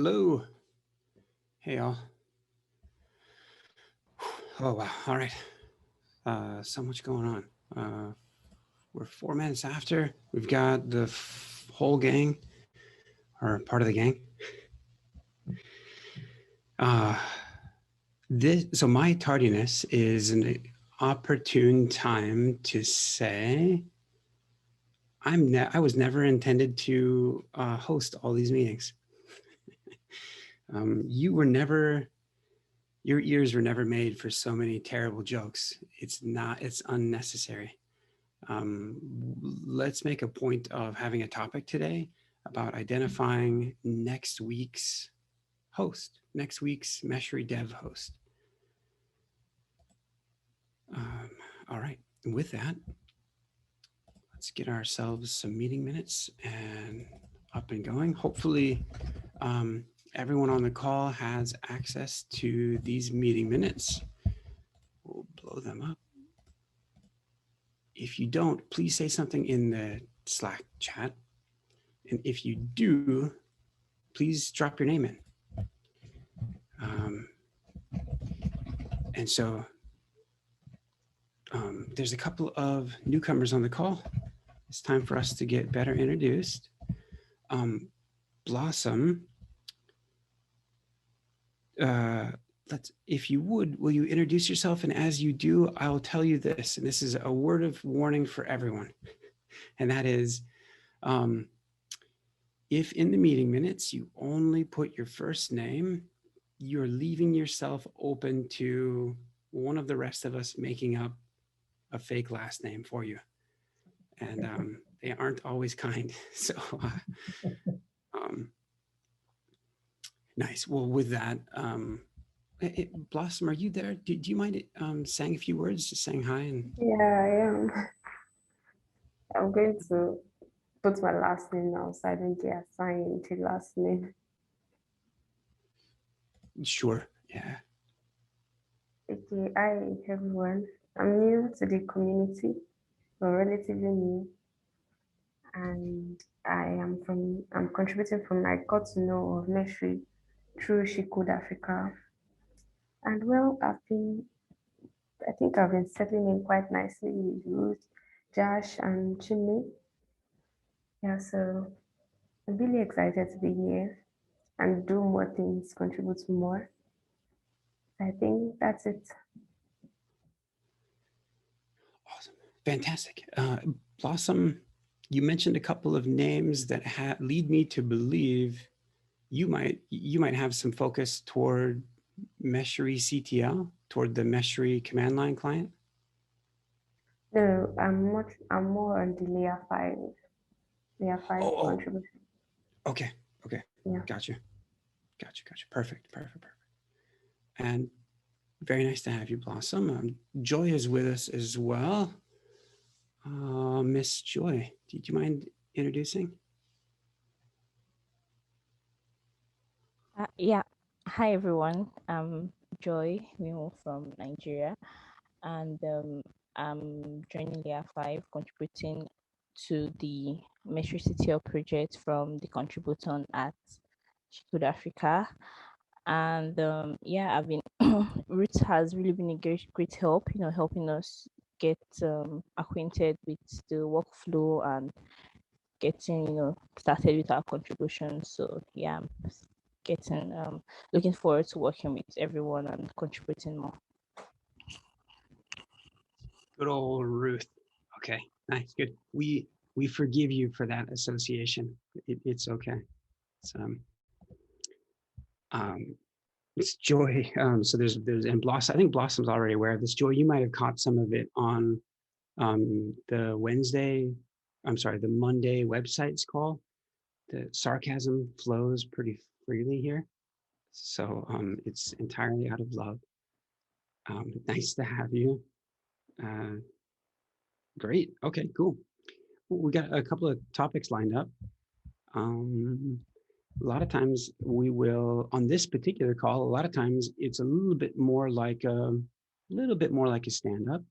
Hello. Hey, all. Oh, wow. All right. So much going on. We're 4 minutes after. We've got the whole gang, or part of the gang. So my tardiness is an opportune time to say I was never intended to host all these meetings. Your ears were never made for so many terrible jokes. It's unnecessary. Let's make a point of having a topic today about identifying next week's host, next week's Meshery dev host. All right, and with that, let's get ourselves some meeting minutes and up and going. Hopefully, everyone on the call has access to these meeting minutes. We'll blow them up. If you don't, please say something in the Slack chat. And if you do, please drop your name in. And so there's a couple of newcomers on the call. It's time for us to get better introduced. Blossom, if you would, will you introduce yourself? And as you do, I will tell you this, and this is a word of warning for everyone. And that is, if in the meeting minutes you only put your first name, you're leaving yourself open to one of the rest of us making up a fake last name for you. And they aren't always kind. So nice. Well, with that, Blossom, are you there? Do you mind saying a few words, just saying hi? And yeah, I am. I'm going to put my last name now so I don't get assigned to last name. Sure. Yeah. Okay, hi everyone. I'm new to the community, but relatively new, and I'm contributing from I got to know of Meshery through She Could Africa. And well, I think I've been settling in quite nicely with Ruth, Josh, and Chimney. Yeah, so I'm really excited to be here and do more things, contribute more. I think that's it. Awesome. Fantastic. Blossom, you mentioned a couple of names that lead me to believe you might have some focus toward Meshery CTL, toward the Meshery command line client. No, I'm more on the layer 5 Oh, contribution. okay. Yeah. Gotcha. Perfect. And very nice to have you, Blossom. Joy is with us as well. Miss Joy, do you mind introducing? Yeah. Hi, everyone. I'm Joy Mimo from Nigeria, and I'm joining Layer 5, contributing to the Meshery CTL project from the contributor at She Africa. And I've been, Ruth has really been a great help, helping us get acquainted with the workflow and getting, started with our contributions. So, yeah, getting looking forward to working with everyone and contributing more. Good old Ruth. Okay, nice, good. We forgive you for that association. It's okay. It's it's Joy. So there's and Blossom. I think Blossom's already aware of this. Joy, you might have caught some of it on the Monday websites call. The sarcasm flows pretty freely here, so it's entirely out of love. Nice to have you. Great. Okay, cool. We got a couple of topics lined up. A lot of times we will, on this particular call, a lot of times it's a little bit more like a stand-up.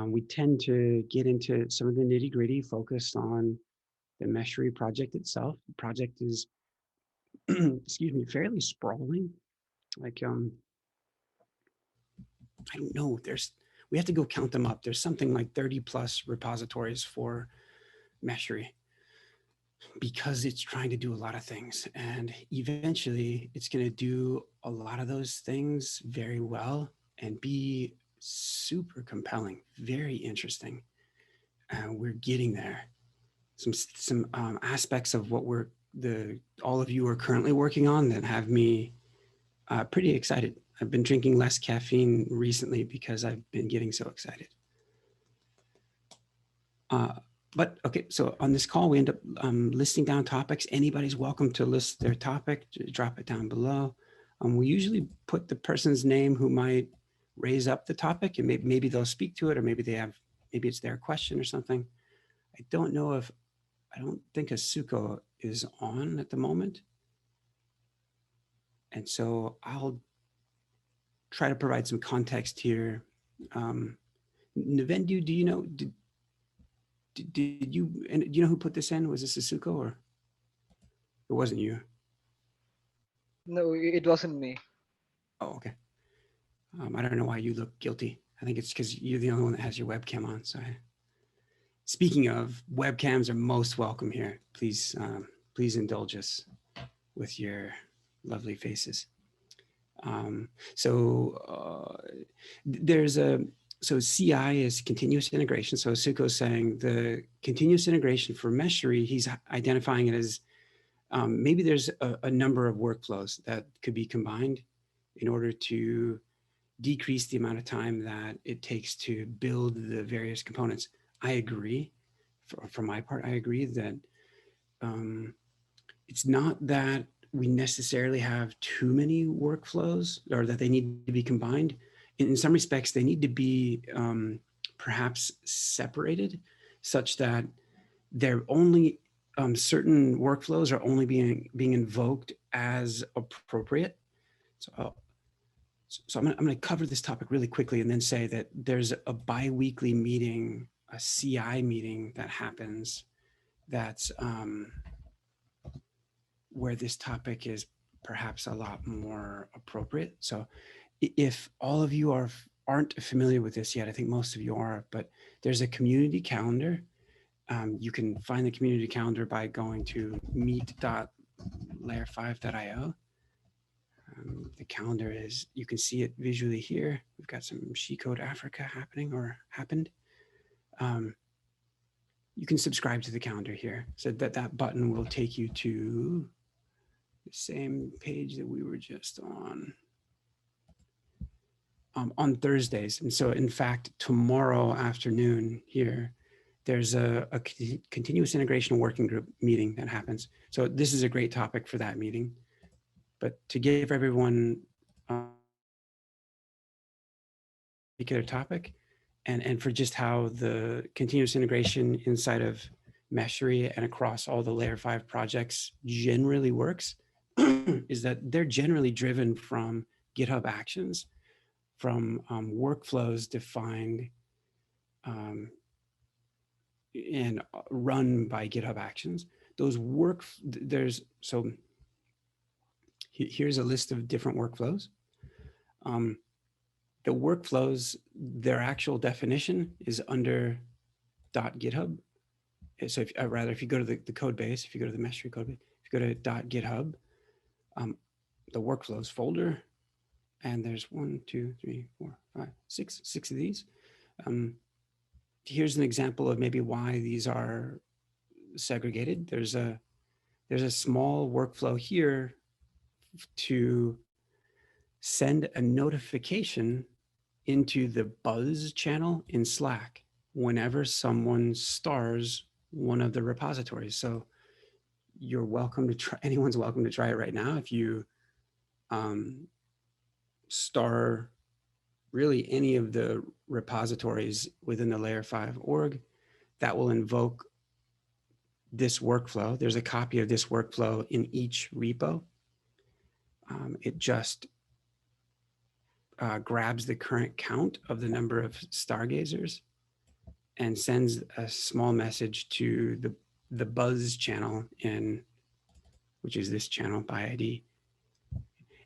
We tend to get into some of the nitty-gritty focused on the Meshery project itself. The project is excuse me, fairly sprawling. Like, I don't know. We have to go count them up. There's something like 30 plus repositories for Meshery because it's trying to do a lot of things. And eventually it's going to do a lot of those things very well and be super compelling, very interesting. We're getting there. Some aspects of what all of you are currently working on that have me pretty excited. I've been drinking less caffeine recently because I've been getting so excited. But okay, so on this call, we end up listing down topics. Anybody's welcome to list their topic, drop it down below. We usually put the person's name who might raise up the topic, and maybe they'll speak to it, or maybe it's their question or something. I don't think Asuko is on at the moment. And so I'll try to provide some context here. Navendu, do you know, do you know who put this in? Was this Asuko or it wasn't you? No, it wasn't me. Oh, okay. I don't know why you look guilty. I think it's because you're the only one that has your webcam on. So speaking of, webcams are most welcome here. Please indulge us with your lovely faces. So CI is continuous integration. So Asuko's saying the continuous integration for Meshery, he's identifying it as maybe there's a number of workflows that could be combined in order to decrease the amount of time that it takes to build the various components. I agree. For my part, I agree that it's not that we necessarily have too many workflows or that they need to be combined. In some respects, they need to be perhaps separated such that they're only certain workflows are only being invoked as appropriate. So I'm going to cover this topic really quickly and then say that there's a bi-weekly meeting, a CI meeting that happens that's where this topic is perhaps a lot more appropriate. So if all of you aren't familiar with this yet, I think most of you are, but there's a community calendar. You can find the community calendar by going to meet.layer5.io. The calendar is, you can see it visually here. We've got some She Code Africa happening or happened. You can subscribe to the calendar here. So that button will take you to the same page that we were just on Thursdays. And so in fact, tomorrow afternoon here, there's a continuous integration working group meeting that happens. So this is a great topic for that meeting. But to give everyone a particular topic and for just how the continuous integration inside of Meshery and across all the layer 5 projects generally works, is that they're generally driven from GitHub Actions, from workflows defined and run by GitHub Actions. Those here's a list of different workflows. The workflows, their actual definition is under .github. So if you go to the code base, if you go to the Meshery code base, if you go to .github, the workflows folder, and there's 6 of these. Here's an example of maybe why these are segregated. There's a small workflow here to send a notification into the buzz channel in Slack whenever someone stars one of the repositories. So you're welcome to try, anyone's welcome to try it right now. If you star really any of the repositories within the layer 5 org, that will invoke this workflow. There's a copy of this workflow in each repo. It just grabs the current count of the number of stargazers and sends a small message to the buzz channel in which is this channel by ID.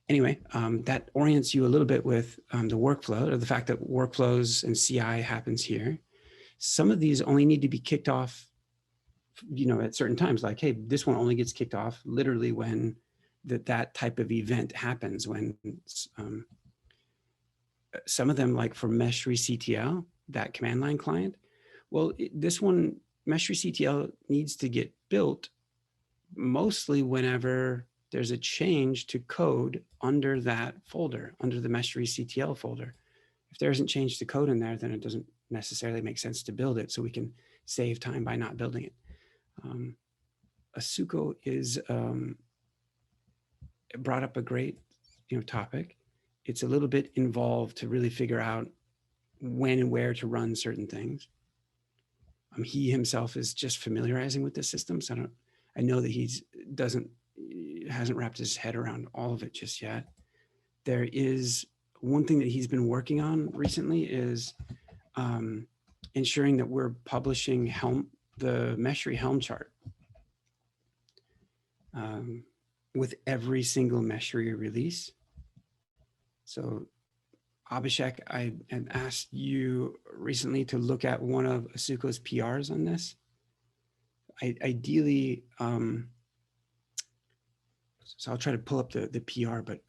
Anyway, that orients you a little bit with the workflow, or the fact that workflows and CI happens here. Some of these only need to be kicked off, at certain times, like, hey, this one only gets kicked off literally when that type of event happens, when some of them, like for Meshery CTL, that command line client, well, this one, Meshery CTL, needs to get built mostly whenever there's a change to code under that folder, under the Meshery CTL folder. If there isn't change to code in there, then it doesn't necessarily make sense to build it, so we can save time by not building it. Asuko is brought up a great topic. It's a little bit involved to really figure out when and where to run certain things. He himself is just familiarizing with the system, so I know that hasn't wrapped his head around all of it just yet. There is one thing that he's been working on recently is ensuring that we're publishing the Meshery Helm chart with every single Meshery release. So Abhishek, I had asked you recently to look at one of Asuko's PRs on this. Ideally, so I'll try to pull up the PR, but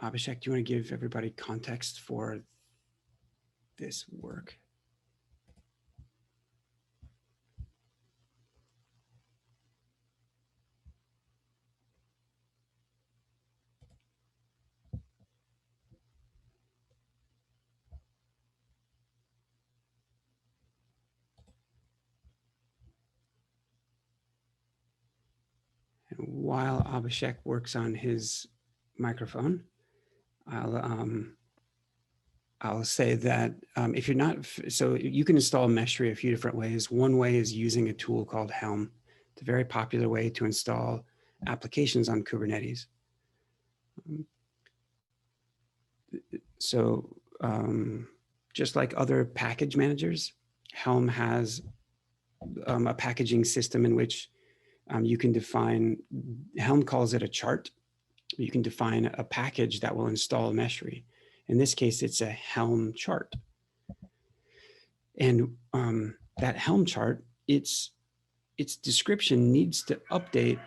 Abhishek, do you want to give everybody context for this work? And while Abhishek works on his microphone, I'll say that if you're not, so you can install Meshery a few different ways. One way is using a tool called Helm. It's a very popular way to install applications on Kubernetes. So just like other package managers, Helm has a packaging system in which you can define, Helm calls it a chart. You can define a package that will install Meshery. In this case, it's a Helm chart. And that Helm chart, its description needs to update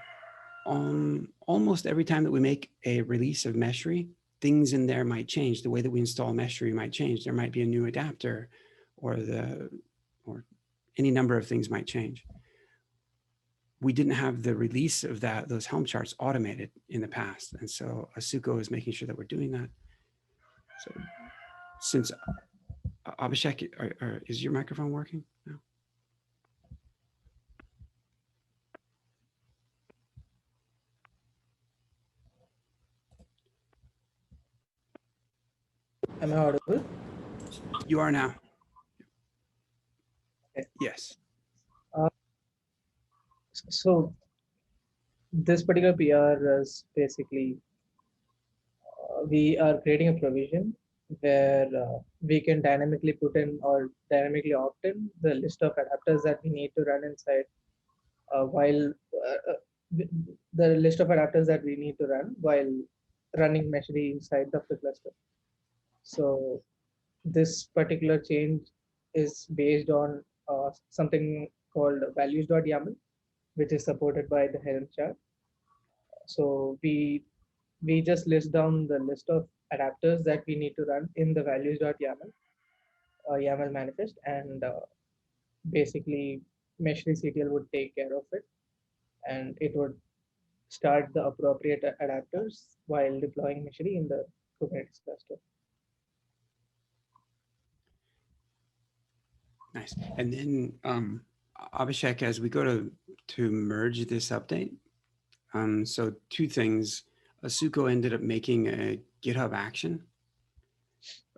almost every time that we make a release of Meshery. Things in there might change. The way that we install Meshery might change. There might be a new adapter, or any number of things might change. We didn't have the release of those Helm charts automated in the past. And so Asuko is making sure that we're doing that. So since Abhishek, is your microphone working? No. Am I audible? You are now. Okay. Yes. So this particular PR is basically we are creating a provision where we can dynamically put in or dynamically opt in the list of adapters that we need to run inside the list of adapters that we need to run while running Meshery inside the cluster. So this particular change is based on something called values.yaml, which is supported by the Helm chart. So we just list down the list of adapters that we need to run in the values.yaml YAML manifest, and basically Meshery CTL would take care of it, and it would start the appropriate adapters while deploying Meshery in the Kubernetes cluster. Nice. And then Abhishek, as we go to merge this update, so two things. Asuko ended up making a GitHub action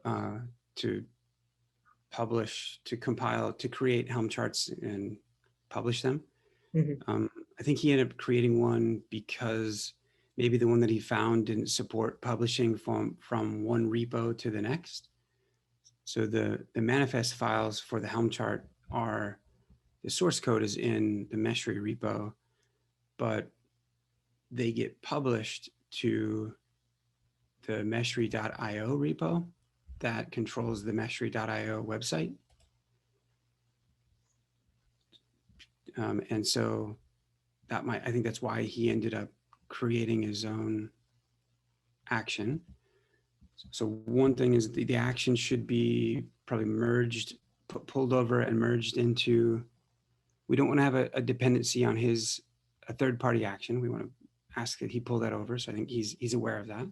to publish, to compile, to create Helm charts and publish them. Mm-hmm. I think he ended up creating one because maybe the one that he found didn't support publishing from one repo to the next. So the manifest files for the Helm chart the source code is in the Meshery repo, but they get published to the Meshery.io repo that controls the Meshery.io website. And so that might, I think that's why he ended up creating his own action. So one thing is the action should be probably merged, pulled over and merged into, we don't want to have a dependency on a third party action. We want to ask that he pull that over. So I think he's aware of that.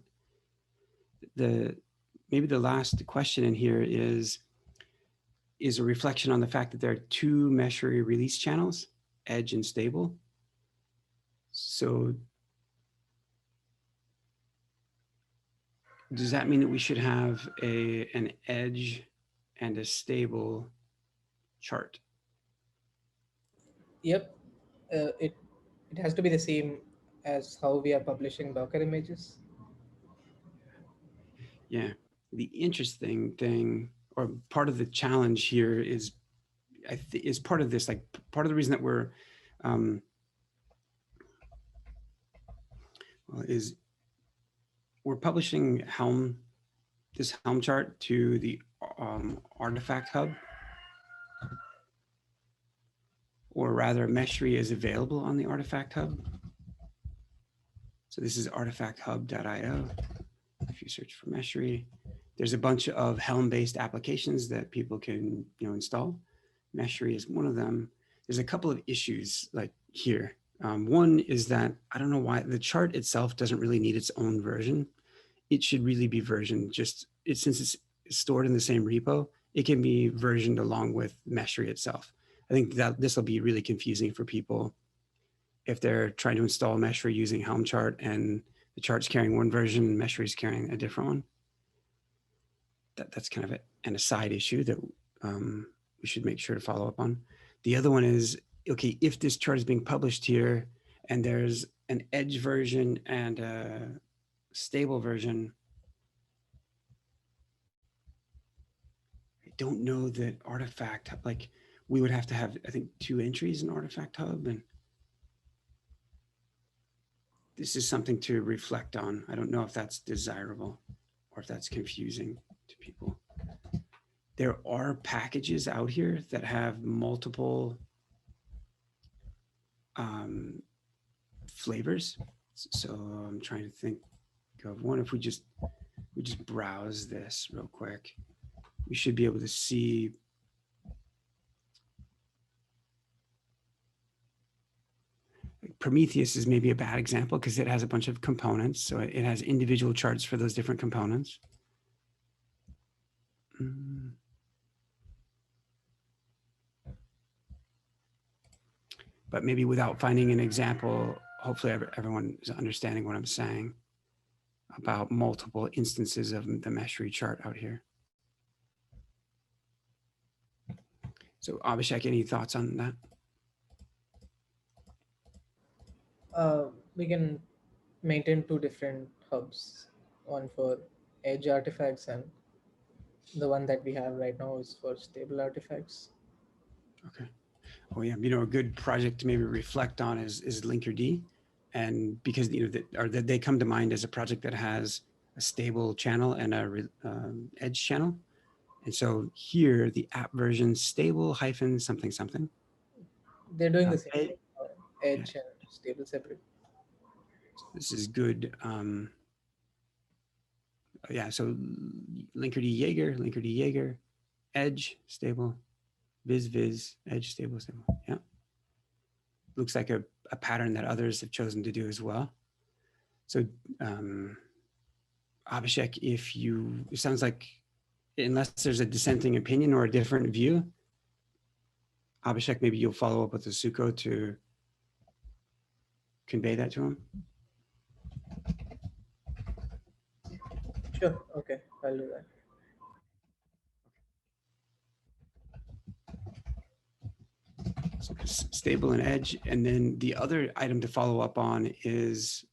Maybe the last question in here is a reflection on the fact that there are two Meshery release channels, Edge and Stable. So does that mean that we should have an Edge and a Stable chart? Yep, it has to be the same as how we are publishing Docker images. Yeah, the interesting thing, or part of the challenge here is part of this, like part of the reason that we're is we're publishing this Helm chart to the Artifact Hub, or rather Meshery is available on the Artifact Hub. So this is artifacthub.io. If you search for Meshery, there's a bunch of Helm-based applications that people can install. Meshery is one of them. There's a couple of issues like here. One is that I don't know why the chart itself doesn't really need its own version. It should really be versioned since it's stored in the same repo, it can be versioned along with Meshery itself. I think that this will be really confusing for people if they're trying to install Meshery using Helm chart and the chart's carrying one version and Meshery is carrying a different one. That's kind of an aside issue that we should make sure to follow up on. The other one is, okay, if this chart is being published here and there's an Edge version and a Stable version, I don't know that Artifact, like we would have to have, I think, 2 entries in Artifact Hub, and this is something to reflect on. I don't know if that's desirable or if that's confusing to people. There are packages out here that have multiple flavors. So I'm trying to think of one. If we just browse this real quick, we should be able to see Prometheus is maybe a bad example because it has a bunch of components. So it has individual charts for those different components. But maybe without finding an example, hopefully everyone is understanding what I'm saying about multiple instances of the Meshery chart out here. So Abhishek, any thoughts on that? We can maintain 2 different hubs, one for Edge artifacts and the one that we have right now is for Stable artifacts. Okay. Oh yeah, a good project to maybe reflect on is Linkerd, and because they come to mind as a project that has a Stable channel and a Edge channel, and so here the app version Stable hyphen something something. They're doing the same thing, Edge and Stable separate. This is good. Yeah, so Linkerd Jaeger, Edge Stable, Viz, Edge Stable. Yeah. Looks like a pattern that others have chosen to do as well. So Abhishek, it sounds like unless there's a dissenting opinion or a different view, Abhishek, maybe you'll follow up with Asuko to convey that to him. Sure, okay, I'll do that. Stable and Edge. And then the other item to follow up on is,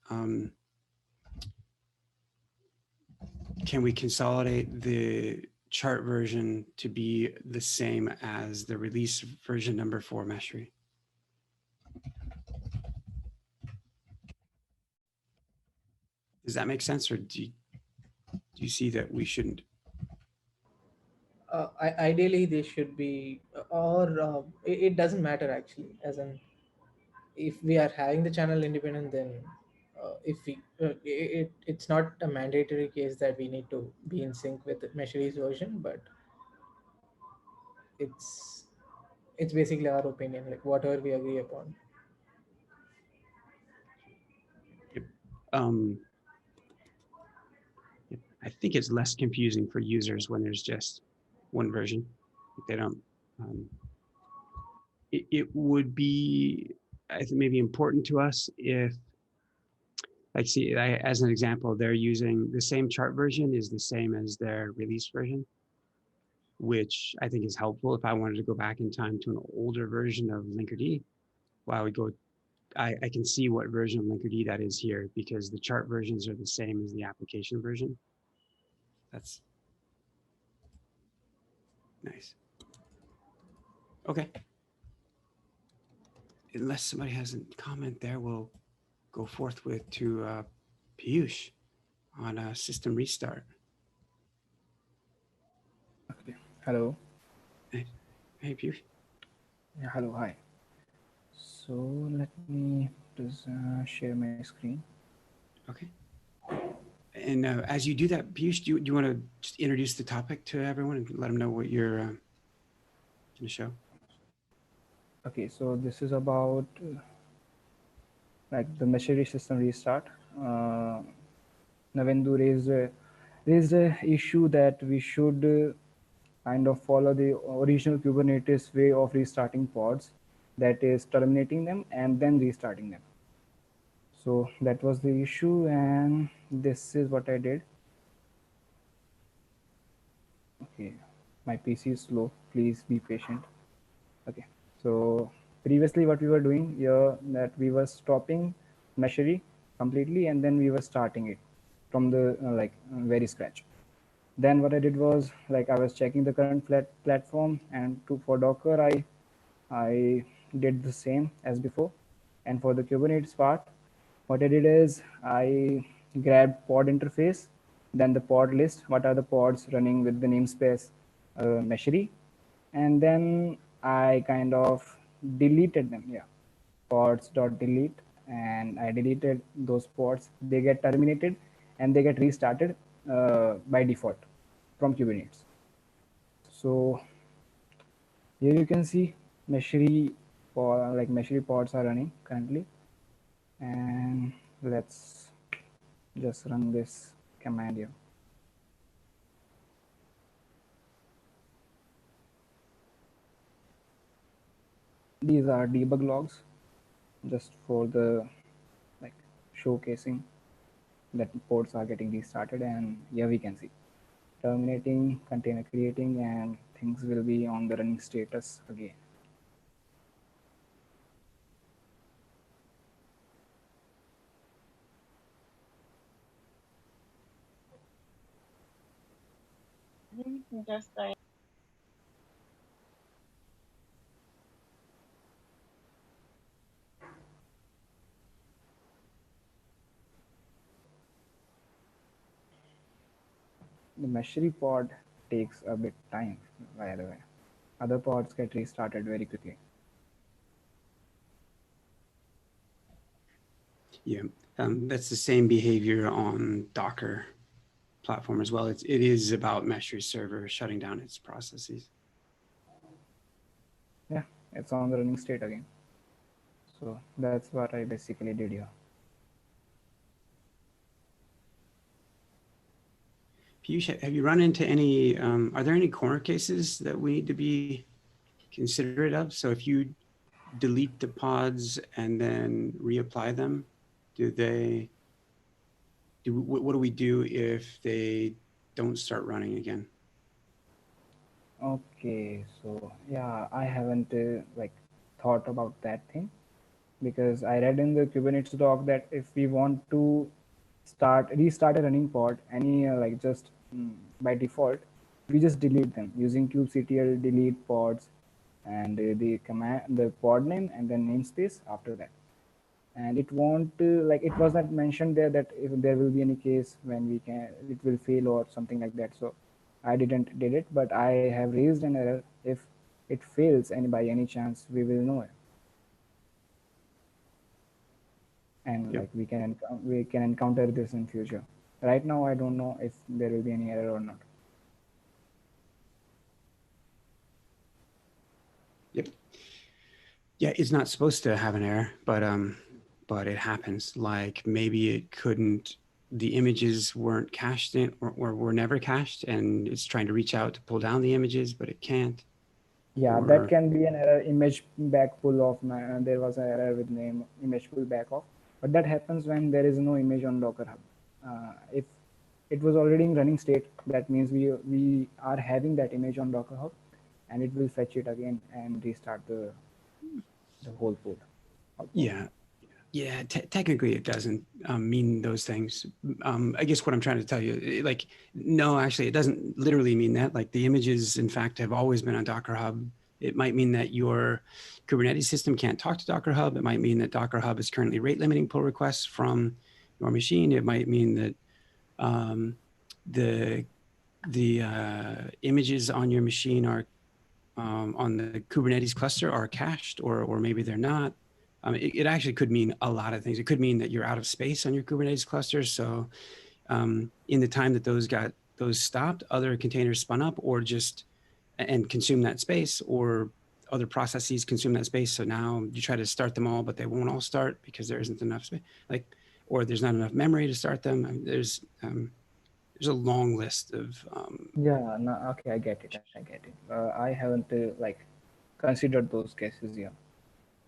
can we consolidate the chart version to be the same as the release version number for Meshery? Does that make sense, or do you see that we shouldn't? Ideally, they should be, or it doesn't matter actually. As in, if we are having the channel independent, then if we it's not a mandatory case that we need to be in sync with Meshery's version, but it's it's basically our opinion, like whatever we agree upon. Yep. Um, yep. I think it's less confusing for users when there's just one version. They don't. Um, it would be, I think, maybe important to us if, like, see, as an example, they're using the same chart version is the same as their release version, which I think is helpful if I wanted to go back in time to an older version of Linkerd. While we go, I can see what version of Linkerd that is here because the chart versions are the same as the application version. That's nice. Okay. Unless somebody has a comment there, we'll go forthwith to Piyush on a system restart. Okay. Hello. Hey, Piyush. Yeah, hello. Hi. So let me just share my screen. Okay. And as you do that, Piyush, do you want to just introduce the topic to everyone and let them know what you're going to show? Okay. So this is about like the Meshery system restart. Navendu raised a issue that we should kind of follow the original Kubernetes way of restarting pods, that is terminating them and then restarting them. So that was the issue, and this is what I did. Okay, my PC is slow. Please be patient. Okay, so previously what we were doing here, that we were stopping Meshery completely and then we were starting it from the very scratch. Then what I did was, like, I was checking the current platform, and for Docker I did the same as before. And for the Kubernetes part, what I did is I grabbed pod interface, then the pod list, what are the pods running with the namespace Meshery, and then I kind of deleted them. Yeah, pods.delete, and I deleted those pods. They get terminated and they get restarted by default from Kubernetes. So here you can see Meshery, Meshery pods are running currently, and let's just run this command here. These are debug logs, just for the like showcasing that pods are getting restarted, and here we can see terminating, container creating, and things will be on the running status again. Just like The Meshery pod takes a bit time, by the way. Other pods get restarted very quickly. Yeah, that's the same behavior on Docker platform as well. It is about Meshery server shutting down its processes. Yeah, it's on the running state again. So that's what I basically did here. Piyush, have you run into any, are there any corner cases that we need to be considerate of? So if you delete the pods and then reapply them, what do we do if they don't start running again? Okay, so yeah, I haven't thought about that thing, because I read in the Kubernetes doc that if we want to restart a running pod, any by default, we just delete them using kubectl delete pods, and the command, the pod name, and then namespace after that. and it won't like it was not mentioned there that if there will be any case when we can it will fail or something like that. So I didn't did it, but I have raised an error. If it fails and by any chance, we will know it, and Yep. like we can encounter this in future. Right now I don't know if there will be any error or not. Yep. Yeah, it's not supposed to have an error, but it happens. Like maybe it couldn't, the images weren't cached in or were never cached, and it's trying to reach out to pull down the images, but it can't. Yeah, that Or can be an error. Image back pull off. There was an error with name image pull back off, but that happens when there is no image on Docker Hub. If it was already in running state, that means we are having that image on Docker Hub, and it will fetch it again and restart the whole pull. yeah, yeah. Technically, it doesn't mean those things. I guess what I'm trying to tell you, like, no, actually, it doesn't literally mean that. Like the images, in fact, have always been on Docker Hub. It might mean that your Kubernetes system can't talk to Docker Hub. It might mean that Docker Hub is currently rate limiting pull requests from your machine. It might mean that the images on your machine are on the Kubernetes cluster are cached, or maybe they're not. It actually could mean a lot of things. It could mean that you're out of space on your Kubernetes cluster. So in the time that those stopped, other containers spun up or just and consume that space, or other processes consume that space. So now you try to start them all, but they won't all start because there isn't enough space, like, or there's not enough memory to start them. I mean, there's a long list of Yeah, no, okay, I get it. I get it. I haven't like considered those cases here,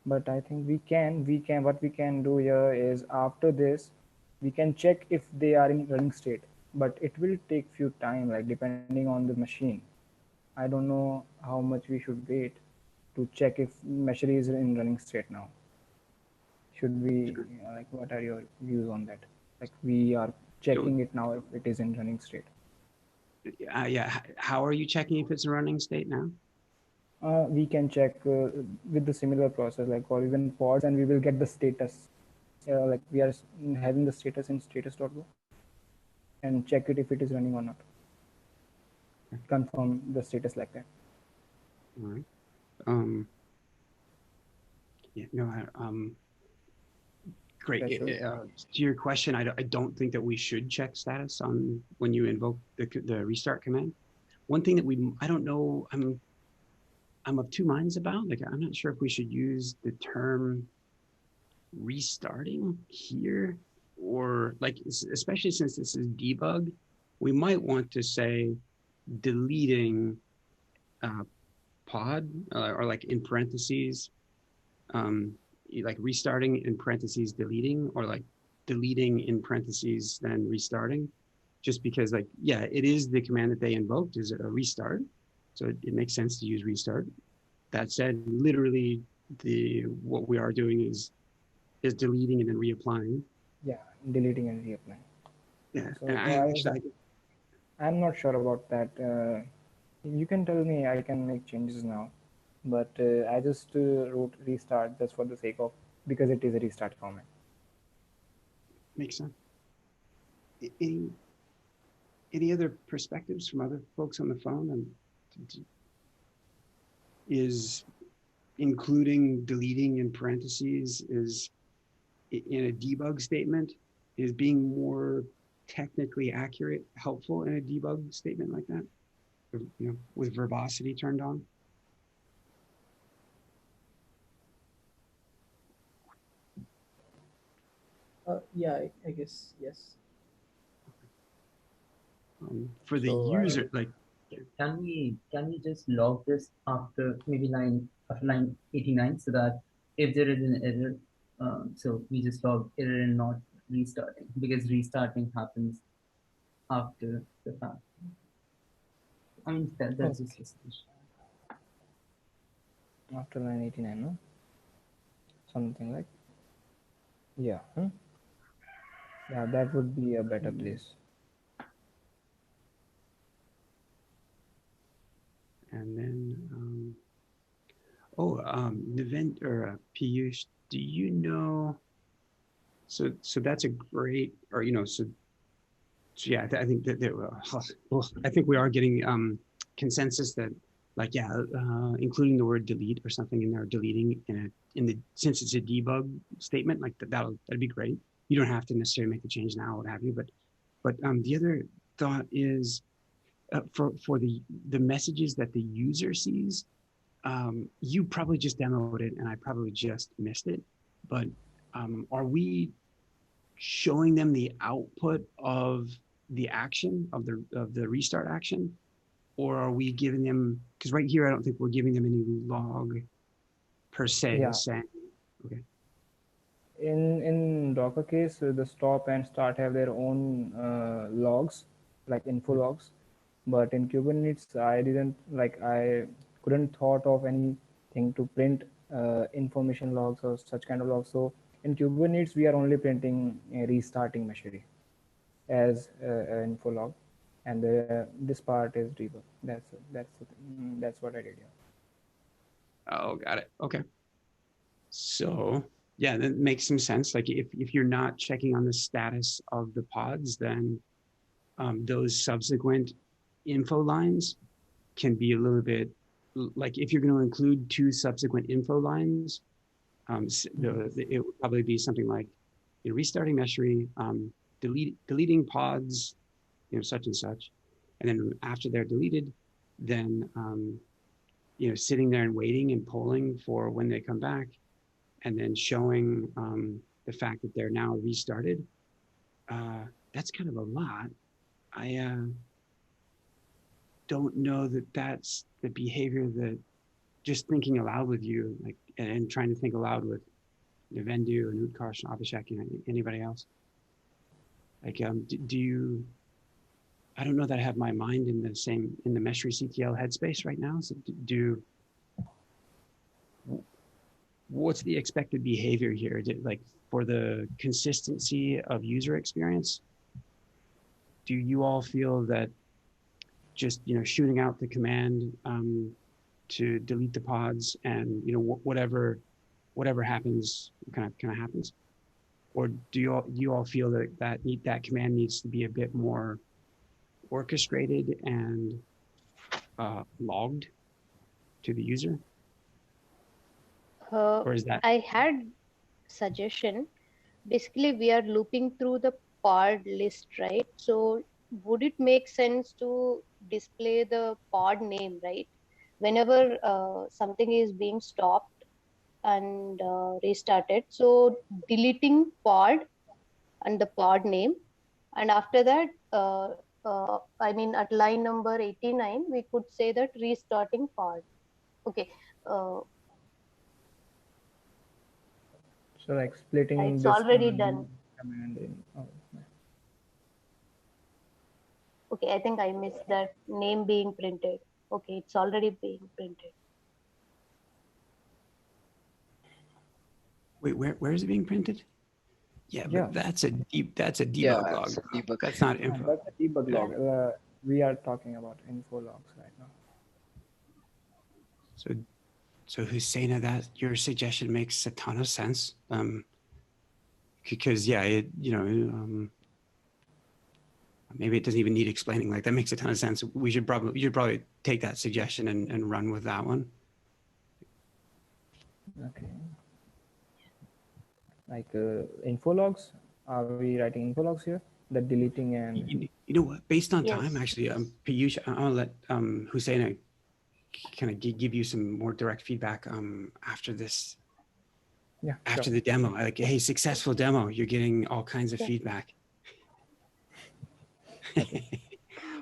but I think we can what we can do here is after this, we can check if they are in running state, but it will take few time, like depending on the machine. I don't know how much we should wait to check if Meshery is in running state now. Should we like what are your views on that? Like we are checking it now if it is in running state. yeah. How are you checking if it's a running state now? We can check with the similar process like or even pods, and we will get the status. Like we are having the status in status.go and check it if it is running or not. Confirm the status like that. All right. Yeah, no, great. To your question, I don't think that we should check status on when you invoke the restart command. One thing that I don't know, I'm of two minds about. Like, I'm not sure if we should use the term restarting here, or like, especially since this is debug, we might want to say deleting pod, or like in parentheses, like restarting in parentheses deleting, or like deleting in parentheses then restarting, just because, like, yeah, it is the command that they invoked is a restart, so it makes sense to use restart. That said, literally what we are doing is deleting and then reapplying. Yeah, deleting and reapplying. Yeah, So and I'm not sure about that. You can tell me, I can make changes now, but I just wrote restart just for the sake of because it is a restart command. Makes sense. Any other perspectives from other folks on the phone? And is including deleting in parentheses is in a debug statement, is being more technically accurate helpful in a debug statement like that, with verbosity turned on? Yeah, I guess yes. For the So, user, like, Can we just log this after maybe line 89, so that if there is an error, so we just log error and not restarting, because restarting happens after the fact. I mean that's just a solution. after line 89, no? Something like, yeah. Yeah, that would be a better place. and then Nivent or Piyush, do you know So that's a great, or so yeah, I think that I think we are getting consensus that, like, yeah, including the word delete or something in there, deleting since it's a debug statement, like that'd be great. You don't have to necessarily make the change now, what have you, but the other thought is for the messages that the user sees. You probably just demoed it and I probably just missed it, but are we showing them the output of the action of the restart action, or are we giving them, because right here I don't think we're giving them any log per se, Yeah. saying, okay. In Docker case, the stop and start have their own logs, like info logs. But in Kubernetes, I couldn't thought of anything to print information logs or such kind of logs. So in Kubernetes, we are only printing restarting Meshery as an info log, and this part is debug. That's what I did. Yeah. Oh, got it. Okay. So yeah, that makes some sense. Like if you're not checking on the status of the pods, then those subsequent info lines can be a little bit, like if you're going to include 2 subsequent info lines, it would probably be something like restarting Meshery, deleting pods, such and such, and then after they're deleted, then sitting there and waiting and polling for when they come back, and then showing the fact that they're now restarted. That's kind of a lot. I don't know that that's the behavior that just thinking aloud with you, like, and trying to think aloud with Vendu and Utkarsh and Abhishek and anybody else. Like, do you, I don't know that I have my mind in the Meshery CTL headspace right now. So what's the expected behavior here? Like for the consistency of user experience, do you all feel that just, shooting out the command to delete the pods and, whatever happens, kind of happens? Or do you all feel that command needs to be a bit more orchestrated and logged to the user? Or is that? I had suggestion. Basically, we are looping through the pod list, right? So would it make sense to display the pod name, right? Whenever something is being stopped and restarted, so deleting pod and the pod name, and after that, I mean at line number 89, we could say that restarting pod. Okay. So like splitting It's this already done. command in. Oh, okay, I think I missed that name being printed. Okay, it's already being printed. Wait, where is it being printed? Yeah, but Yeah. that's a debug Yeah, log. it's a debug. That's not info. That's a debug log. We are talking about info logs right now. So Husseina, that your suggestion makes a ton of sense. Because yeah, maybe it doesn't even need explaining. Like that makes a ton of sense. You should probably take that suggestion and run with that one. Okay. Like info logs. Are we writing info logs here? The deleting and. You know what? Based on Yes. time, actually, Piyush, I'll let Husseina kind of give you some more direct feedback after this. Yeah. After Sure. the demo, like, hey, successful demo, you're getting all kinds of feedback.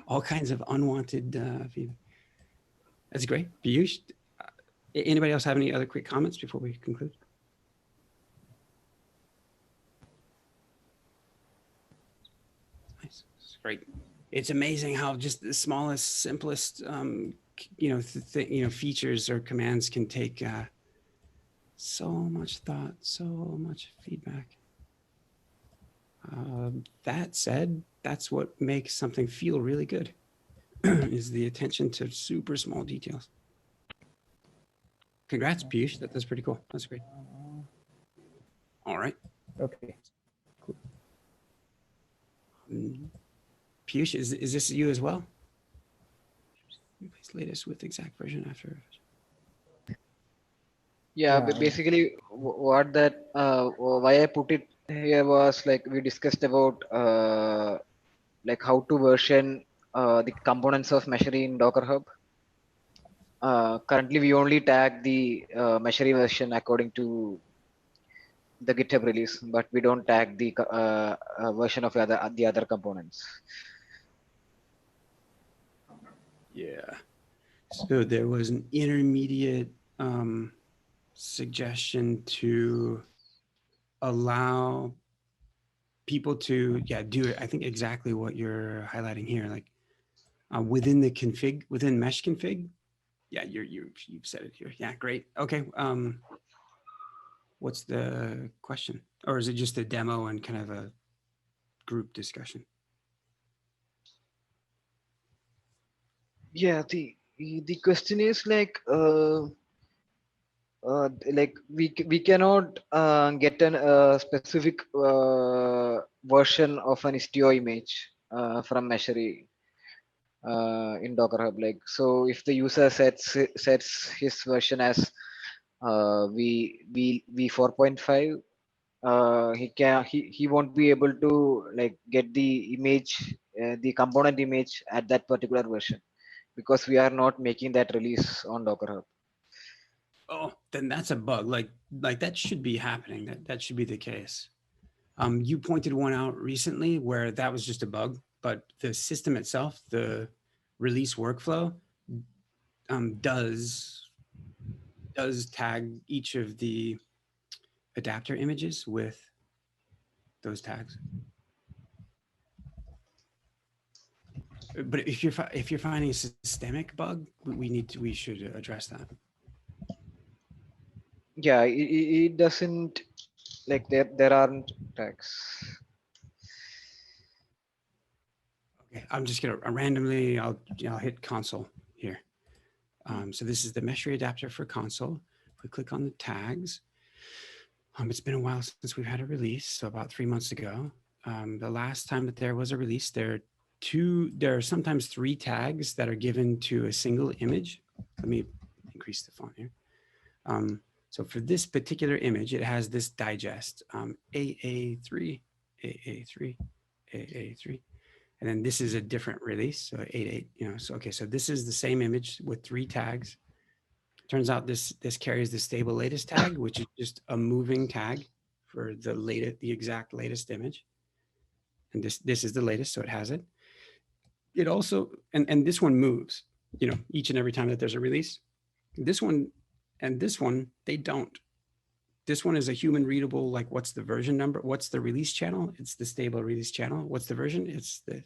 All kinds of unwanted feedback. That's great. Piyush, anybody else have any other quick comments before we conclude? Nice. It's great. It's amazing how just the smallest, simplest, features or commands can take so much thought, so much feedback. That said, that's what makes something feel really good, is the attention to super small details. Congrats, Piyush. That's pretty cool. That's great. All right. Okay. Piyush, is this you as well? Replace latest with exact version after. Yeah, Yeah, basically what that why I put it here was like we discussed about like how to version the components of Meshery in Docker Hub. Currently, we only tag the Meshery version according to the GitHub release, but we don't tag the version of the other components. Yeah. So there was an intermediate suggestion to allow people to do it. I think exactly what you're highlighting here, like within the config, within mesh config. Yeah, you've said it here. Yeah, great. Okay. What's the question, or is it just a demo and kind of a group discussion? Yeah, the question is like we cannot get an specific version of an istio image from Meshery in Docker Hub. Like, so if the user sets his version as v 4.5, he won't be able to like get the image, the component image at that particular version, because we are not making that release on Docker Hub. Oh, then that's a bug. Like that should be happening. That should be the case. You pointed one out recently where that was just a bug, but the system itself, the release workflow, does tag each of the adapter images with those tags. But if you're finding a systemic bug, we should address that. Yeah, it doesn't, like there aren't tags. Okay, I'm just gonna randomly, I'll hit console here. So this is the Meshery adapter for console. If we click on the tags, it's been a while since we've had a release, so about 3 months ago. The last time that there was a release, there are sometimes 3 tags that are given to a single image. Let me increase the font here. So for this particular image, it has this digest, AA3, AA3, AA3. And then this is a different release, so 88, so okay, so this is the same image with 3 tags. Turns out this carries the stable latest tag, which is just a moving tag for the exact latest image. And this is the latest, so it has it. It also, and this one moves, each and every time that there's a release. This one and this one, they don't. This one is a human readable, like what's the version number? What's the release channel? It's the stable release channel. What's the version? It's the,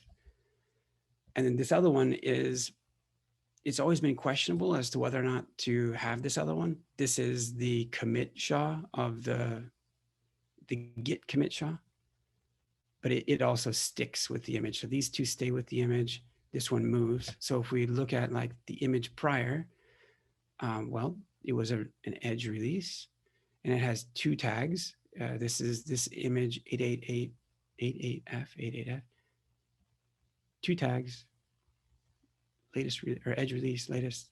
and then this other one is, it's always been questionable as to whether or not to have this other one. This is the commit SHA of the git commit SHA, but it also sticks with the image. So these 2 stay with the image. This one moves. So if we look at like the image prior, well, it was an edge release and it has 2 tags. This is this image 888F, 2 tags, latest or edge release, latest.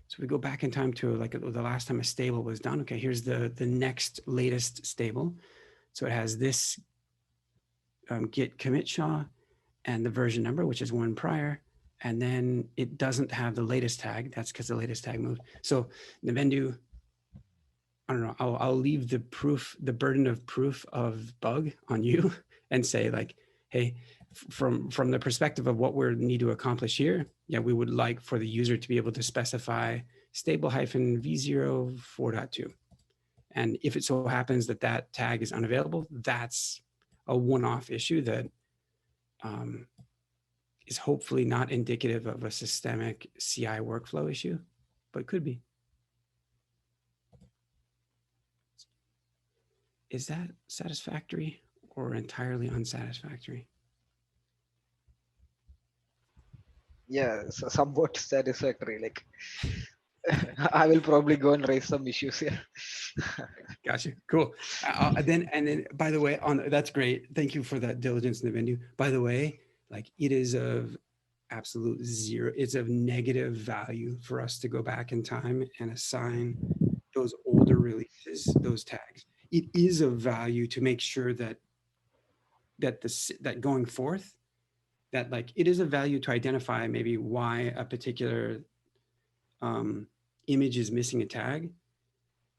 So we go back in time to like the last time a stable was done. Okay, here's the next latest stable. So it has this git commit SHA and the version number, which is one prior. And then it doesn't have the latest tag. That's because the latest tag moved. So Navendu, I don't know, I'll leave the burden of proof of bug on you and say like, hey, from the perspective of what we need to accomplish here, yeah, we would like for the user to be able to specify stable -v0 4.2. And if it so happens that that tag is unavailable, that's a one-off issue that is hopefully not indicative of a systemic CI workflow issue, but could be. Is that satisfactory or entirely unsatisfactory? Yeah, so somewhat satisfactory. Like I will probably go and raise some issues here. Gotcha. Cool. And then, by the way, that's great. Thank you for that diligence in the venue. By the way, like it is of absolute zero. It's of negative value for us to go back in time and assign those older releases those tags. It is of value to make sure that going forth, that like it is a value to identify maybe why a particular image is missing a tag.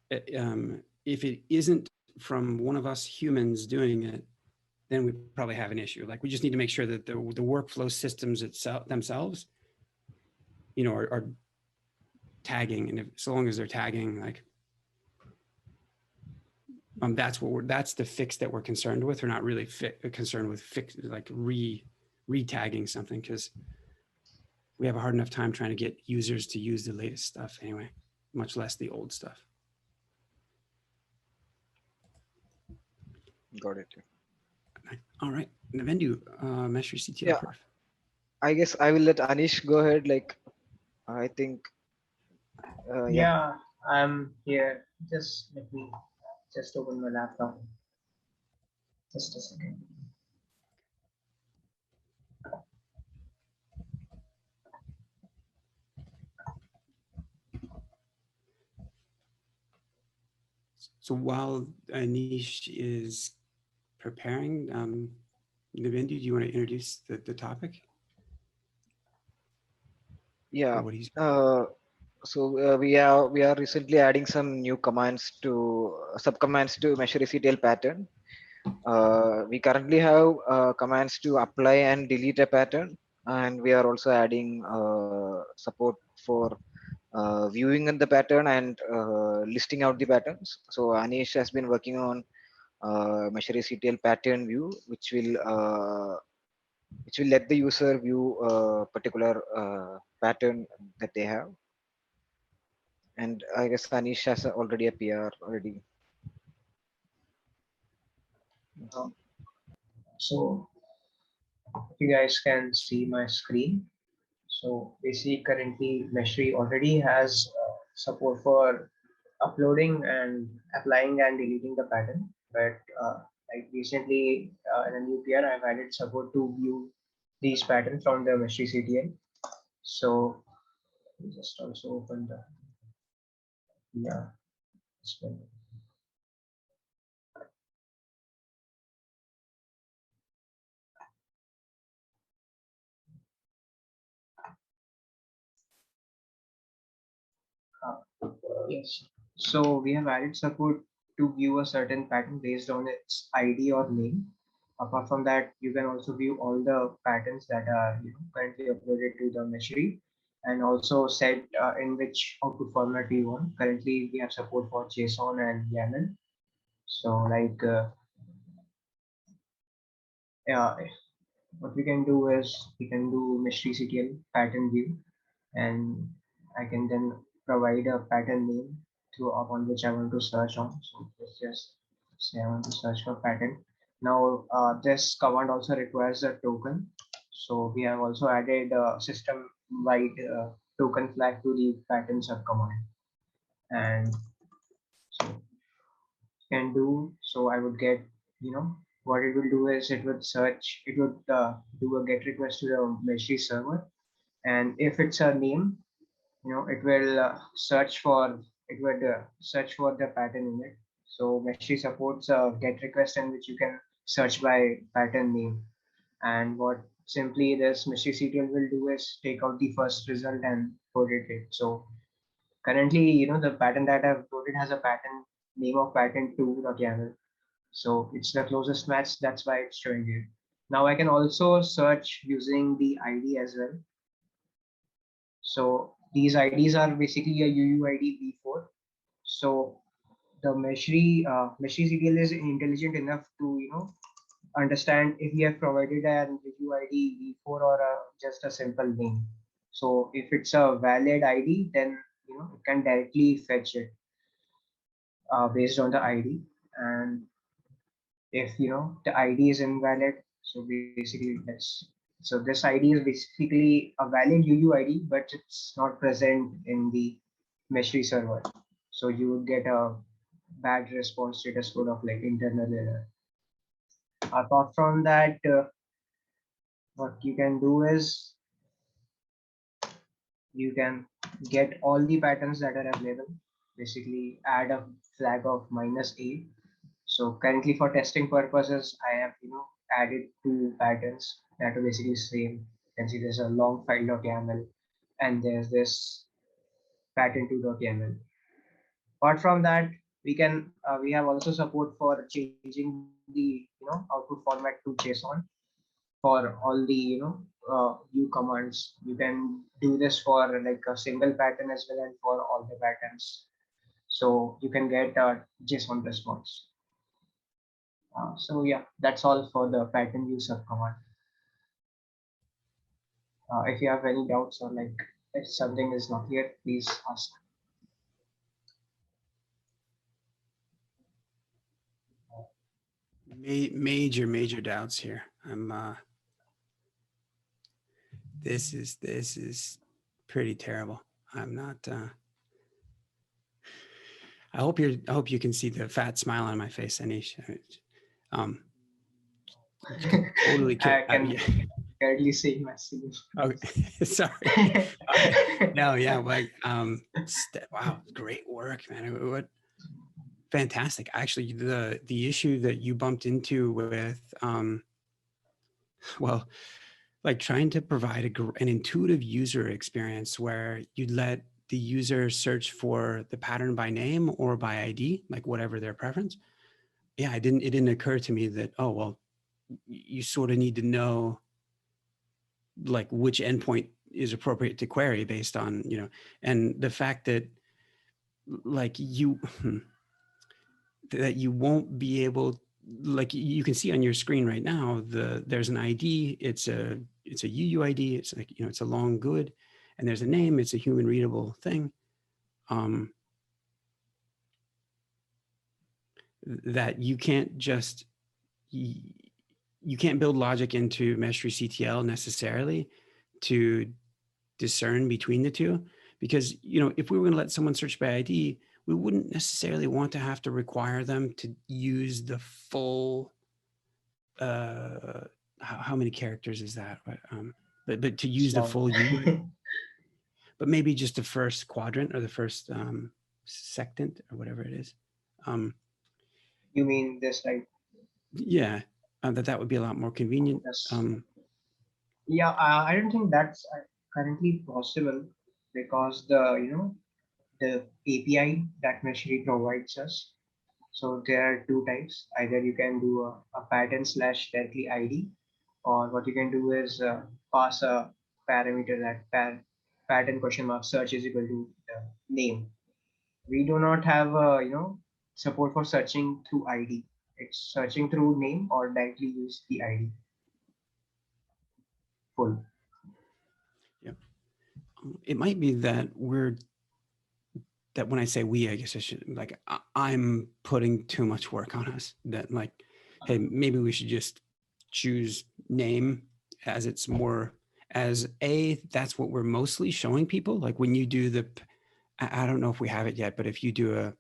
If it isn't from one of us humans doing it, then we probably have an issue. Like we just need to make sure that the workflow systems themselves, are tagging, and so long as they're tagging, like that's the fix that we're concerned with. We're not really concerned with re-tagging something, because we have a hard enough time trying to get users to use the latest stuff anyway, much less the old stuff. Got it. All right, Navendu, Meshery CTL Yeah. perf. I guess I will let Anish go ahead. Like, I think. Yeah, I'm here. Just let me just open my laptop. Just a second. So while Anish is preparing, Navendu, do you want to introduce the topic? Yeah. What he's So we are recently adding some new commands to subcommands to Meshery CTL pattern. We currently have commands to apply and delete a pattern, and we are also adding support for viewing in the pattern and listing out the patterns. So Anish has been working on Meshery CTL pattern view, which will let the user view a particular pattern that they have. And I guess Anish has already a PR already. So if you guys can see my screen. So basically currently Meshery already has support for uploading and applying and deleting the pattern. But like recently in a new PR, I've added support to view these patterns from the Meshery CTL. So just also open the yeah. Yes. So we have added support to view a certain pattern based on its ID or name. Apart from that, you can also view all the patterns that are currently uploaded to the Meshery, and also set in which output format we want. Currently, we have support for JSON and YAML. So like, yeah, what we can do is we can do Meshery CTL pattern view, and I can then provide a pattern name to upon which I want to search on. So let's just say I want to search for pattern. Now this command also requires a token. So we have also added a system-wide token flag to the pattern subcommand. And so can do so I would get, what it will do is it would search, it would do a get request to the Meshery server, and if it's a name, it will search for the pattern in it. So Meshery supports a get request in which you can search by pattern name, and what simply this Meshery CTL will do is take out the first result and put it. So currently, the pattern that I've put it has a pattern name of pattern 2.yaml. So it's the closest match, that's why it's showing it. Now I can also search using the ID as well. So these IDs are basically a UUID v4. So the Meshery CTL is intelligent enough to understand if you have provided an UUID v4 or just a simple name. So if it's a valid ID, then it can directly fetch it based on the ID. And if the ID is invalid, so basically so this ID is basically a valid UUID, but it's not present in the Meshery server. So you would get a bad response status code of like internal error. Apart from that, what you can do is you can get all the patterns that are available. Basically, add a flag of -a. So currently, for testing purposes, I have added two patterns that are basically same. You can see there's a long file.yaml and there's this pattern2.yaml. Apart from that, we have also support for changing the output format to JSON for all the view commands. You can do this for like a single pattern as well and for all the patterns. So you can get a JSON response. So yeah, that's all for the pattern view subcommand. If you have any doubts or like if something is not clear, please ask. Major doubts here. I'm this is pretty terrible. I'm not I hope you can see the fat smile on my face, Anish. Totally I kidding. can barely see my screen. Okay, sorry. No, yeah, like wow, great work, man. What fantastic. Actually, the issue that you bumped into with well, like trying to provide an intuitive user experience where you'd let the user search for the pattern by name or by ID, like whatever their preference. Yeah, it didn't occur to me that, oh, well, you sort of need to know like which endpoint is appropriate to query based on, and the fact that like that you won't be able, like you can see on your screen right now, there's an ID, it's a UUID, it's like, it's a long good, and there's a name, it's a human readable thing. That you can't just, you can't build logic into Meshery CTL necessarily to discern between the two, because if we were going to let someone search by ID, we wouldn't necessarily want to have to require them to use the full how many characters is that, but to use the full UI, but maybe just the first quadrant or the first sectant or whatever it is. You mean this, right? Yeah, that would be a lot more convenient. Yes. Yeah, I don't think that's currently possible because the API that Meshery provides us. So there are two types. Either you can do a pattern / directly ID, or what you can do is pass a parameter that pattern / search is equal to the name. We do not have support for searching through ID. It's searching through name or directly use the ID full. Yeah, it might be that that when I say we, I guess I should, like, I'm putting too much work on us, that like, hey, maybe we should just choose name as it's more as that's what we're mostly showing people. Like when you do I don't know if we have it yet, but if you do a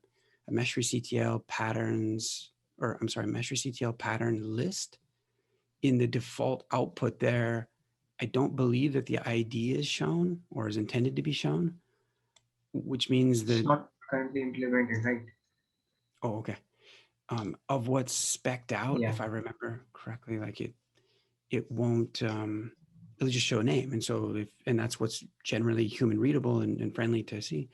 Meshery CTL patterns, or I'm sorry, Meshery CTL pattern list, in the default output there, I don't believe that the ID is shown or is intended to be shown, which means that it's not currently implemented, right? Oh, okay. Of what's spec'd out, Yeah. if I remember correctly, like it won't, it'll just show a name. And so and that's what's generally human readable and friendly to see.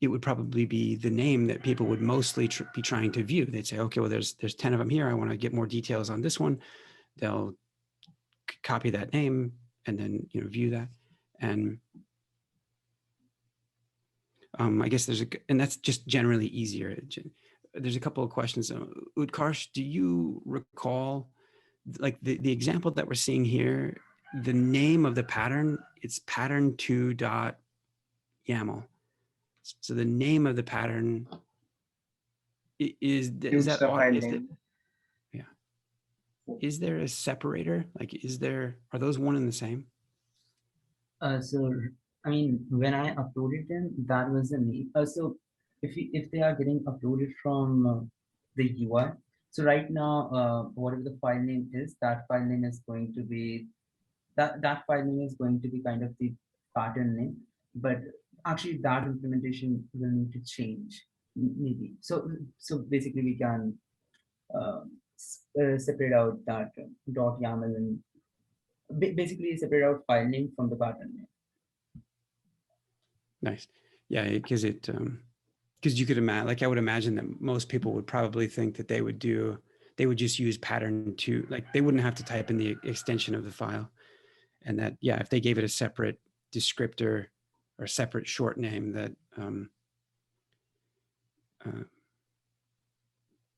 It would probably be the name that people would mostly be trying to view. They'd say, okay, well, there's 10 of them here. I want to get more details on this one. They'll copy that name and then, view that. And I guess and that's just generally easier. There's a couple of questions. Utkarsh, do you recall, like the example that we're seeing here, the name of the pattern, it's pattern2.yaml. So the name of the pattern is that the file name. Yeah. Is there a separator? Like, are those one and the same? So I mean, when I uploaded them, that was the name. So if they are getting uploaded from the UI, so right now, whatever the file name is, that file name is going to be that file name is going to be kind of the pattern name, but actually that implementation will need to change maybe. So basically, we can separate out that dot YAML and basically separate out file name from the pattern name. Nice. Yeah, because because you could imagine, like I would imagine that most people would probably think that they would just use pattern to, like they wouldn't have to type in the extension of the file. And that, yeah, if they gave it a separate descriptor or a separate short name that,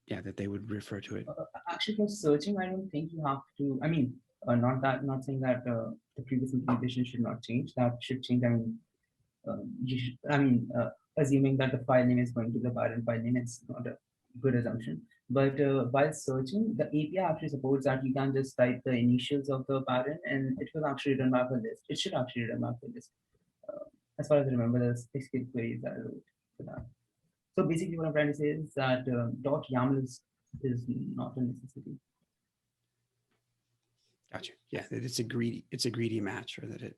yeah, that they would refer to it. Actually, for searching, I don't think you have to. I mean, not saying that the previous implementation should not change. That should change. I mean, assuming that the file name is going to the parent file name, it's not a good assumption. But while searching, the API actually supports that you can just type the initials of the parent, and it will actually return back a list. It should actually return back a list. As far as I remember, the SQL queries that I wrote for that. So basically, what I'm trying to say is that .yaml is not a necessity. Gotcha. Yeah, that it's a greedy match, or that it.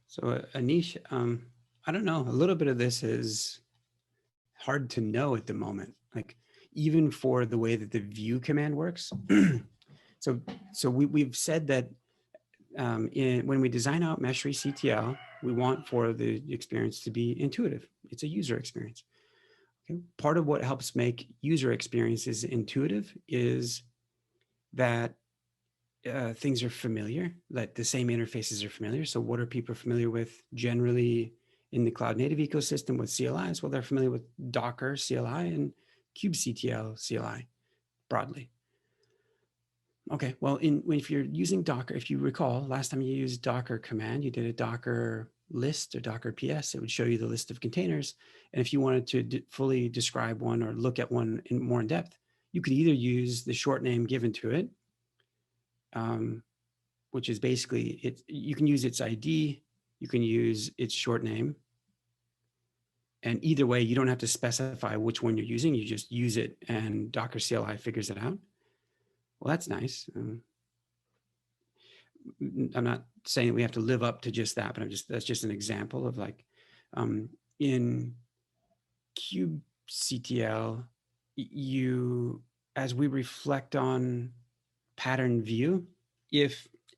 So Anish, I don't know. A little bit of this is hard to know at the moment. Like even for the way that the view command works. so we've said that when we design out Meshery CTL, we want for the experience to be intuitive. It's a user experience. Okay? Part of what helps make user experiences intuitive is that things are familiar, that the same interfaces are familiar. So what are people familiar with generally in the cloud native ecosystem with CLIs? Well, they're familiar with Docker CLI and kubectl CLI broadly. Okay, well, if you're using Docker, if you recall, last time you used Docker command, you did a Docker list or Docker PS, it would show you the list of containers. And if you wanted to fully describe one or look at one more in depth, you could either use the short name given to it, which is basically, you can use its ID, you can use its short name. And either way, you don't have to specify which one you're using, you just use it and Docker CLI figures it out. Well, that's nice. I'm not saying we have to live up to just that, but that's just an example of like in kubectl, as we reflect on pattern view, I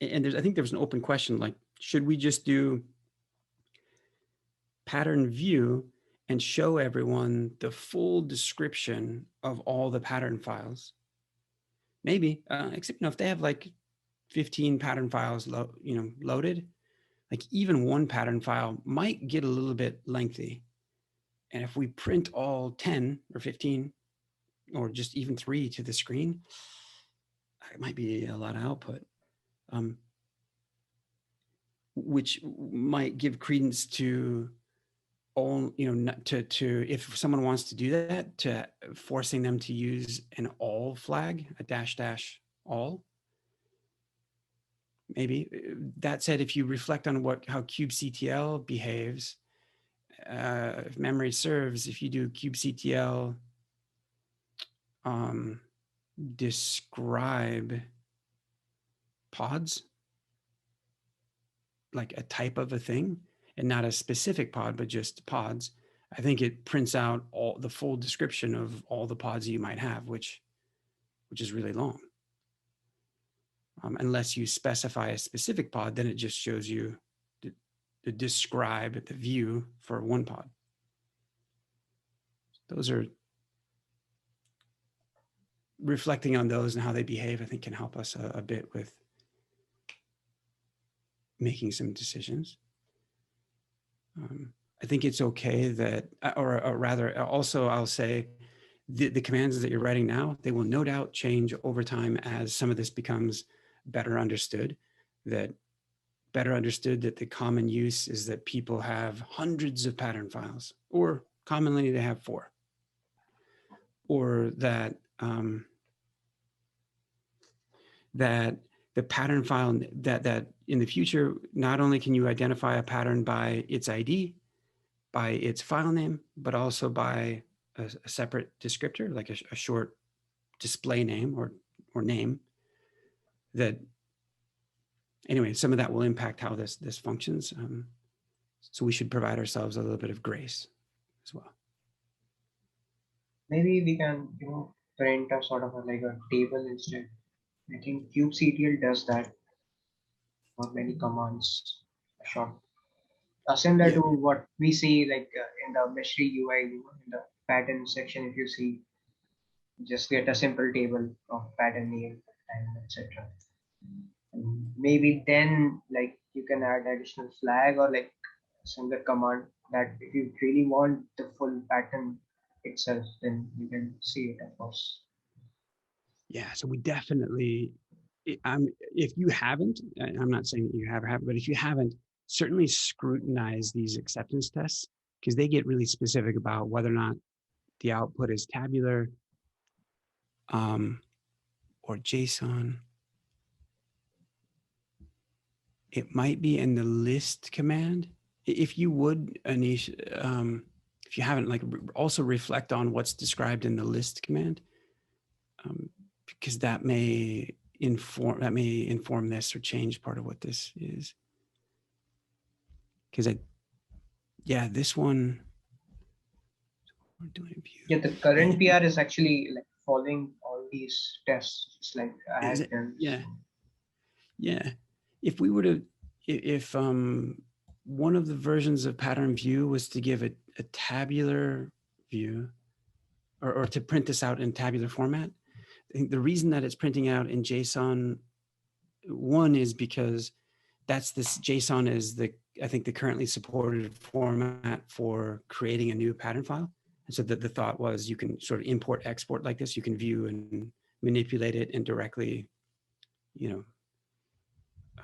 think there was an open question, like, should we just do pattern view and show everyone the full description of all the pattern files? Maybe, except, if they have like 15 pattern files loaded, like even one pattern file might get a little bit lengthy. And if we print all 10 or 15 or just even 3 to the screen, it might be a lot of output, which might give credence to all, if someone wants to do that, to forcing them to use an all flag, a -- all. Maybe. That said, if you reflect on how kubectl behaves, if memory serves, if you do kubectl describe pods, like a type of a thing, and not a specific pod, but just pods, I think it prints out all the full description of all the pods you might have, which is really long. Unless you specify a specific pod, then it just shows you the describe, the view for one pod. Those are reflecting on those and how they behave, I think can help us a bit with making some decisions. I think it's okay that, or rather also I'll say the commands that you're writing now, they will no doubt change over time as some of this becomes better understood, that the common use is that people have hundreds of pattern files, or commonly they have 4, or that that the pattern file that in the future, not only can you identify a pattern by its ID, by its file name, but also by a separate descriptor, like a short display name or name. That anyway, some of that will impact how this functions. So we should provide ourselves a little bit of grace as well. Maybe we can, print a sort of like a table instead. I think kubectl does that for many commands. Short, similar Yeah. to what we see like in the Meshery UI, in the pattern section. If you see, just get a simple table of pattern name and etc. And maybe then like you can add additional flag or like similar command that if you really want the full pattern itself, then you can see it, of course. Yeah, so we definitely, if you haven't, I'm not saying that you have, but if you haven't, certainly scrutinize these acceptance tests because they get really specific about whether or not the output is tabular or JSON. It might be in the list command. If you would, Anish, if you haven't, like also reflect on what's described in the list command, because that may inform this or change part of what this is. Because this one we're doing view. Yeah, the current PR is actually like following all these tests. It's like I had done. Yeah. If we were to, if one of the versions of pattern view was to give a tabular view, or to print this out in tabular format, I think the reason that it's printing out in JSON, one is because that's this JSON is I think the currently supported format for creating a new pattern file. And so the thought was you can sort of import export like this. You can view and manipulate it and directly,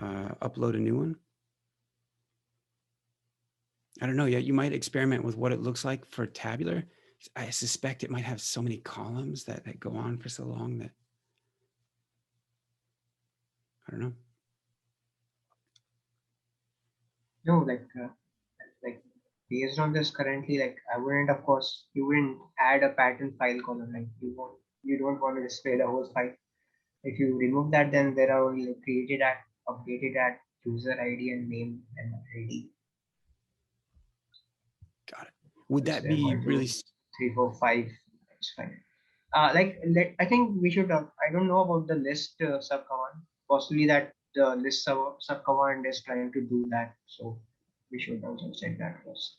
upload a new one. I don't know yet. You might experiment with what it looks like for tabular. I suspect it might have so many columns that go on for so long that I don't know. No, like based on this currently, like I wouldn't, of course, you wouldn't add a pattern file column. Like you don't want to display the whole file. If you remove that, then there are only created at, updated at, user ID and name and ID. Got it. Would that be really 3, 4, 5? It's fine. I think we should. I don't know about the list subcommand. Possibly that the list subcommand is trying to do that. So we should also check that first.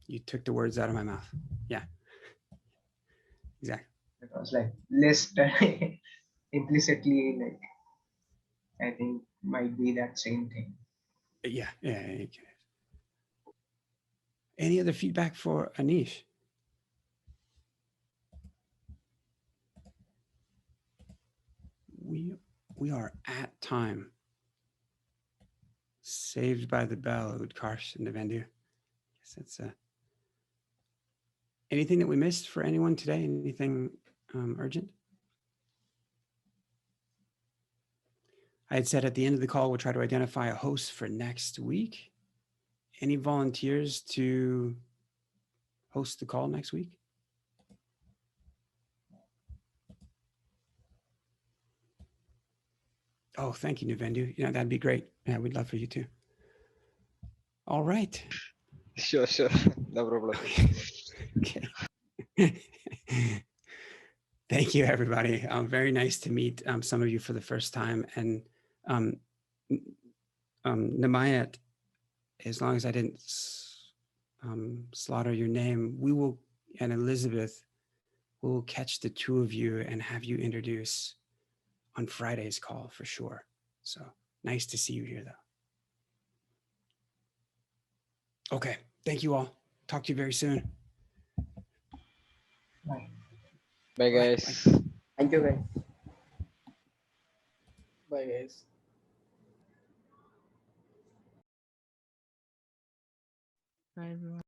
You took the words out of my mouth. Yeah. Exactly. Because like list implicitly, like I think might be that same thing. Yeah. Any other feedback for Anish? We are at time. Saved by the bell, Utkarsh and Navendu. Yes, that's anything that we missed for anyone today? Anything urgent? I had said at the end of the call, we'll try to identify a host for next week. Any volunteers to host the call next week? Oh, thank you, Navendu. That'd be great. Yeah, we'd love for you to. All right. Sure. No problem. Okay. Thank you, everybody. Very nice to meet some of you for the first time. And Namayat, as long as I didn't slaughter your name, we will, and Elizabeth, we'll catch the two of you and have you introduce on Friday's call for sure. So nice to see you here, though. Okay. Thank you all. Talk to you very soon. Bye, guys. Thank you, guys. Bye, guys. Bye, everyone.